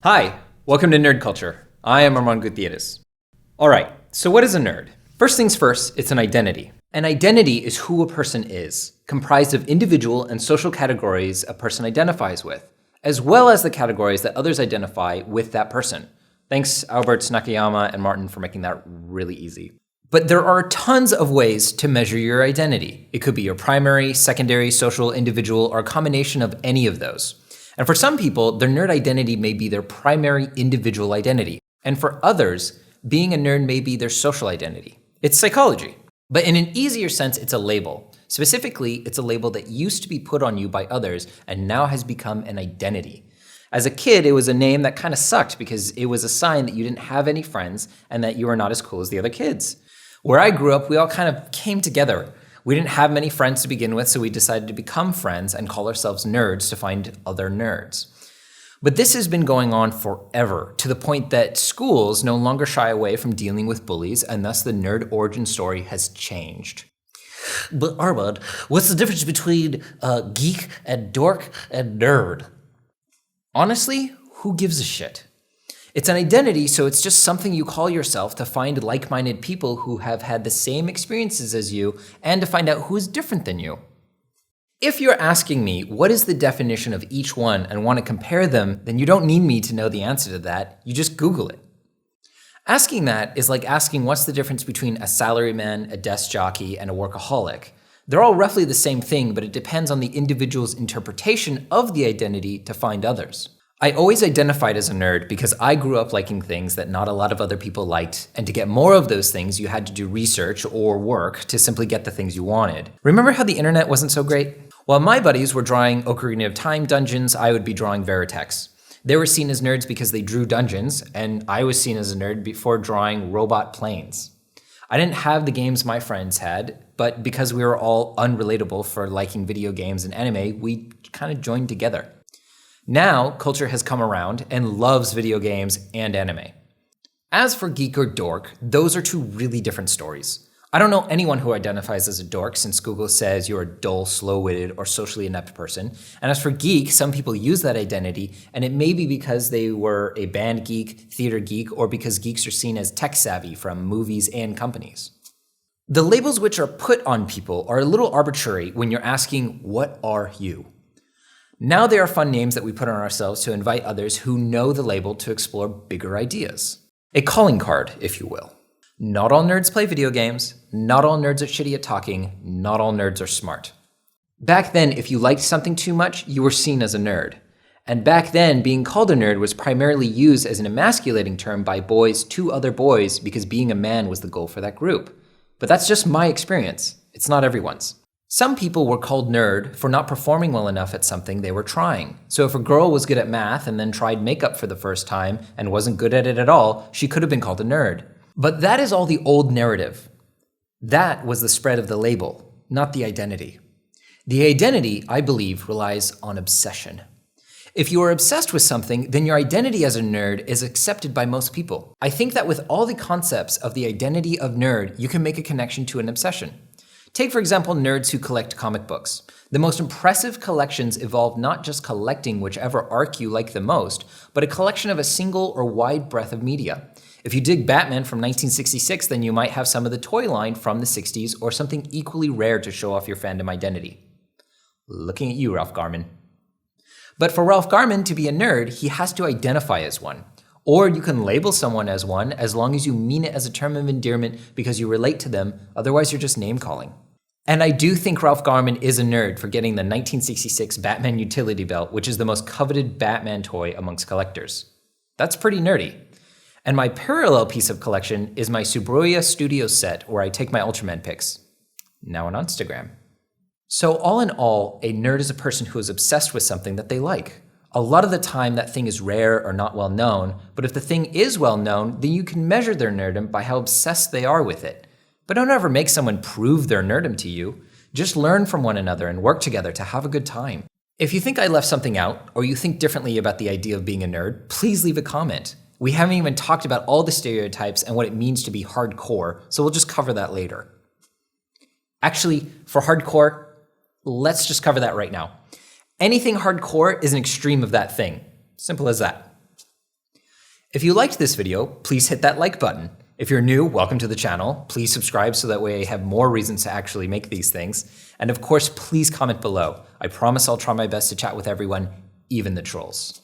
Hi, welcome to Nerd Culture. I am Armand Gutierrez. All right, so what is a nerd? First things first, it's an identity. An identity is who a person is, comprised of individual and social categories a person identifies with, as well as the categories that others identify with that person. Thanks, Alberts, Nakayama, and Martin for making that really easy. But there are tons of ways to measure your identity. It could be your primary, secondary, social, individual, or a combination of any of those. And for some people, their nerd identity may be their primary individual identity. And for others, being a nerd may be their social identity. It's psychology. But in an easier sense, it's a label. Specifically, it's a label that used to be put on you by others and now has become an identity. As a kid, it was a name that kind of sucked because it was a sign that you didn't have any friends and that you were not as cool as the other kids. Where I grew up, we all kind of came together. We didn't have many friends to begin with, so we decided to become friends and call ourselves nerds to find other nerds. But this has been going on forever, to the point that schools no longer shy away from dealing with bullies, and thus the nerd origin story has changed. But Armand, what's the difference between geek and dork and nerd? Honestly, who gives a shit? It's an identity, so it's just something you call yourself to find like-minded people who have had the same experiences as you and to find out who is different than you. If you're asking me what is the definition of each one and want to compare them, then you don't need me to know the answer to that, you just Google it. Asking that is like asking what's the difference between a salaryman, a desk jockey, and a workaholic. They're all roughly the same thing, but it depends on the individual's interpretation of the identity to find others. I always identified as a nerd because I grew up liking things that not a lot of other people liked, and to get more of those things, you had to do research or work to simply get the things you wanted. Remember how the internet wasn't so great? While my buddies were drawing Ocarina of Time dungeons, I would be drawing Veritex. They were seen as nerds because they drew dungeons, and I was seen as a nerd before drawing robot planes. I didn't have the games my friends had, but because we were all unrelatable for liking video games and anime, we kind of joined together. Now, culture has come around and loves video games and anime. As for geek or dork, those are two really different stories. I don't know anyone who identifies as a dork since Google says you're a dull, slow-witted, or socially inept person. And as for geek, some people use that identity, and it may be because they were a band geek, theater geek, or because geeks are seen as tech-savvy from movies and companies. The labels which are put on people are a little arbitrary when you're asking, what are you? Now they are fun names that we put on ourselves to invite others who know the label to explore bigger ideas. A calling card, if you will. Not all nerds play video games, not all nerds are shitty at talking, not all nerds are smart. Back then, if you liked something too much, you were seen as a nerd. And back then, being called a nerd was primarily used as an emasculating term by boys to other boys because being a man was the goal for that group. But that's just my experience. It's not everyone's. Some people were called nerd for not performing well enough at something they were trying. So if a girl was good at math and then tried makeup for the first time and wasn't good at it at all, she could have been called a nerd. But that is all the old narrative. That was the spread of the label, not the identity. The identity, I believe, relies on obsession. If you are obsessed with something, then your identity as a nerd is accepted by most people. I think that with all the concepts of the identity of nerd, you can make a connection to an obsession. Take, for example, nerds who collect comic books. The most impressive collections involve not just collecting whichever arc you like the most, but a collection of a single or wide breadth of media. If you dig Batman from 1966, then you might have some of the toy line from the 60s or something equally rare to show off your fandom identity. Looking at you, Ralph Garman. But for Ralph Garman to be a nerd, he has to identify as one. Or you can label someone as one as long as you mean it as a term of endearment because you relate to them, otherwise you're just name-calling. And I do think Ralph Garman is a nerd for getting the 1966 Batman utility belt, which is the most coveted Batman toy amongst collectors. That's pretty nerdy. And my parallel piece of collection is my Subaru Studio set where I take my Ultraman pics. Now on Instagram. So all in all, a nerd is a person who is obsessed with something that they like. A lot of the time that thing is rare or not well known, but if the thing is well known, then you can measure their nerdom by how obsessed they are with it. But don't ever make someone prove their nerdom to you. Just learn from one another and work together to have a good time. If you think I left something out, or you think differently about the idea of being a nerd, please leave a comment. We haven't even talked about all the stereotypes and what it means to be hardcore, so we'll just cover that later. Actually, for hardcore, let's just cover that right now. Anything hardcore is an extreme of that thing. Simple as that. If you liked this video, please hit that like button. If you're new, welcome to the channel. Please subscribe so that way I have more reasons to actually make these things. And of course, please comment below. I promise I'll try my best to chat with everyone, even the trolls.